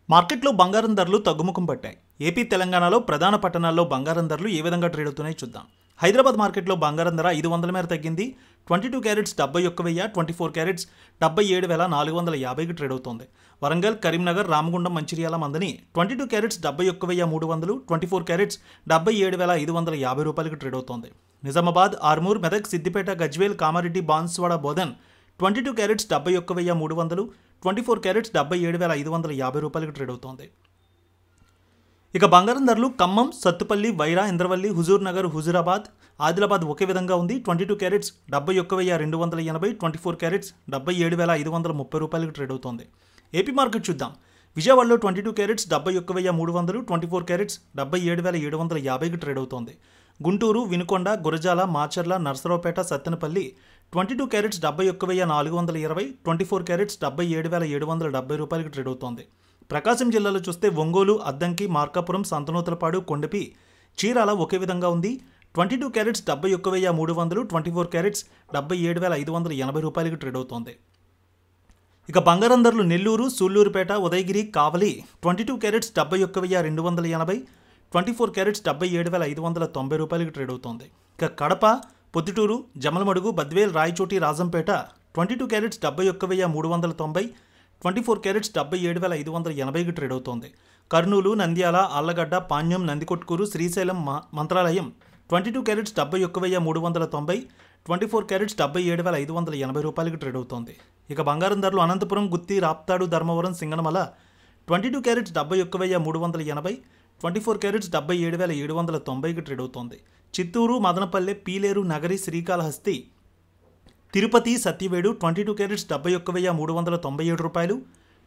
మార్కెట్లో బంగారం ధరలు తగ్గుముఖం పట్టాయి. ఏపీ, తెలంగాణలో ప్రధాన పట్టణాల్లో బంగారం ధరలు ఏ విధంగా ట్రేడ్ అవుతున్నాయో చూద్దాం. హైదరాబాద్ మార్కెట్లో బంగారం ధర 500 మేర తగ్గింది. 22 క్యారెట్స్ 71,000, 24 క్యారెట్స్ 77,450కి ట్రేడ్ అవుతోంది. వరంగల్, కరీంనగర్, రామగుండం, మంచిర్యాల, మందని 22 క్యారెట్స్ 71,300, 24 క్యారెట్స్ 77,550 రూపాయలకి ట్రేడ్ అవుతోంది. నిజామాబాద్, ఆర్మూర్, మెదక్, సిద్దిపేట, గజ్వేల్, కామారెడ్డి, బాన్స్వాడ, బోధన్ 22 క్యారెట్స్ 71,300, 24 క్యారెట్స్ 77,550 రూపాయలకి ట్రేడ్ అవుతోంది. ఇక బంగారం ధరలు ఖమ్మం, సత్తుపల్లి, వైరా, ఇంద్రవల్లి, హుజూర్ నగర్, హుజూరాబాద్, ఆదిలాబాద్ ఒకే విధంగా ఉంది. 22 క్యారెట్స్ 71,280, 24 క్యారెట్స్ 77,530 రూపాయలకి ట్రేడ్ అవుతోంది. ఏపీ మార్కెట్ చూద్దాం. విజయవాడలో 22 క్యారెట్స్ 71,300, 24 క్యారెట్స్ 77,750కి ట్రేడ్ అవుతోంది. గుంటూరు, వినుకొండ, గురజాల, మాచర్ల, నర్సరావుపేట, సత్తెనపల్లి 22 క్యారెట్స్ 71,420, 24 క్యారెట్స్ 77,770 రూపాయలకి ట్రేడ్ అవుతోంది. ప్రకాశం జిల్లాలో చూస్తే ఒంగోలు, అద్దంకి, మార్కాపురం, సంతనూతలపాడు, కొండపి, చీరాల ఒకే విధంగా ఉంది. 22 క్యారెట్స్ 71,300, 24 క్యారెట్స్ 77,580 రూపాయలకి ట్రేడ్ అవుతోంది. ఇక బంగారం ధరలు నెల్లూరు, సూళ్లూరుపేట, ఉదయగిరి, కావలి 22 క్యారెట్స్ 71,280, 24 క్యారెట్స్ 77,590 రూపాయలకి ట్రేడ్ అవుతోంది. ఇక కడప, పొద్దుటూరు, జమలమడుగు, బద్వేల్, రాయచోటి, రాజంపేట 22 క్యారెట్స్ 71,390, 24 క్యారెట్స్ 77,580కి ట్రేడ్ అవుతోంది. కర్నూలు, నంద్యాల, ఆళ్లగడ్డ, పాణ్యం, నందికొట్కూరు, శ్రీశైలం, మంత్రాలయం 22 క్యారెట్స్ 71,390, 24 క్యారెట్స్ 77,580 రూపాయలకి ట్రేడ్ అవుతోంది. ఇక బంగారం ధరలు అనంతపురం, గుత్తి, రాప్తాడు, ధర్మవరం, సింగనమల 22 క్యారెట్స్ 71,380, 24 క్యారెట్స్ 77,790కి ట్రేడ్ అవుతోంది. చిత్తూరు, మదనపల్లె, పీలేరు, నగరి, శ్రీకాళహస్తి, తిరుపతి, సత్యవేడు 22 క్యారెట్స్ 71,397 రూపాయలు,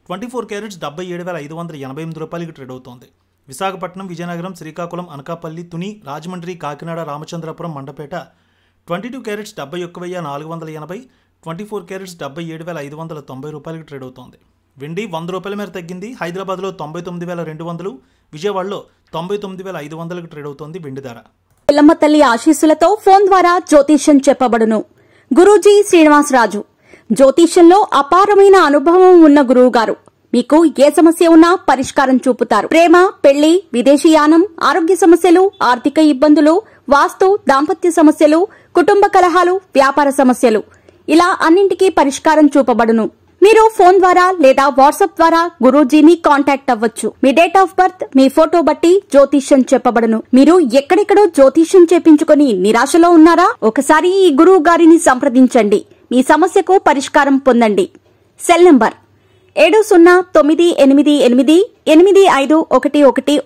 24 క్యారెట్స్ 77,588 రూపాయలకి ట్రేడ్ అవుతోంది. విశాఖపట్నం, విజయనగరం, శ్రీకాకుళం, అనకాపల్లి, తుని, రాజమండ్రి, కాకినాడ, రామచంద్రపురం, మండపేట 22 క్యారెట్స్ 71,480, 24 క్యారెట్స్ 77,590 రూపాయలకి ట్రేడ్ అవుతోంది. వెండి 100 రూపాయల మేర తగ్గింది. హైదరాబాద్లో 99,200, విజయవాడలో 99,500కి ట్రేడ్ అవుతోంది వెండి ధర. పిల్లమ్మ తల్లి ఆశీస్సులతో ఫోన్ ద్వారా జ్యోతిష్యం చెప్పబడును. గురూజీ శ్రీనివాసరాజు. జ్యోతిష్యంలో అపారమైన అనుభవం ఉన్న గురువు గారు మీకు ఏ సమస్య ఉన్నా పరిష్కారం చూపుతారు. ప్రేమ, పెళ్లి, విదేశీయానం, ఆరోగ్య సమస్యలు, ఆర్థిక ఇబ్బందులు, వాస్తు, దాంపత్య సమస్యలు, కుటుంబ కలహాలు, వ్యాపార సమస్యలు, ఇలా అన్నింటికీ పరిష్కారం చూపబడును. మీరు ఫోన్ ద్వారా లేదా వాట్సాప్ ద్వారా గురూజీని కాంటాక్ట్ అవ్వచ్చు. మీ డేట్ ఆఫ్ బర్త్, మీ ఫోటో బట్టి జ్యోతిష్యం చెప్పబడును. మీరు ఎక్కడెక్కడో జ్యోతిష్యం చేపించుకుని నిరాశలో ఉన్నారా? ఒకసారి ఈ గురువు గారిని సంప్రదించండి. మీ సమస్యకు పరిష్కారం పొందండి. Cell number 7098888511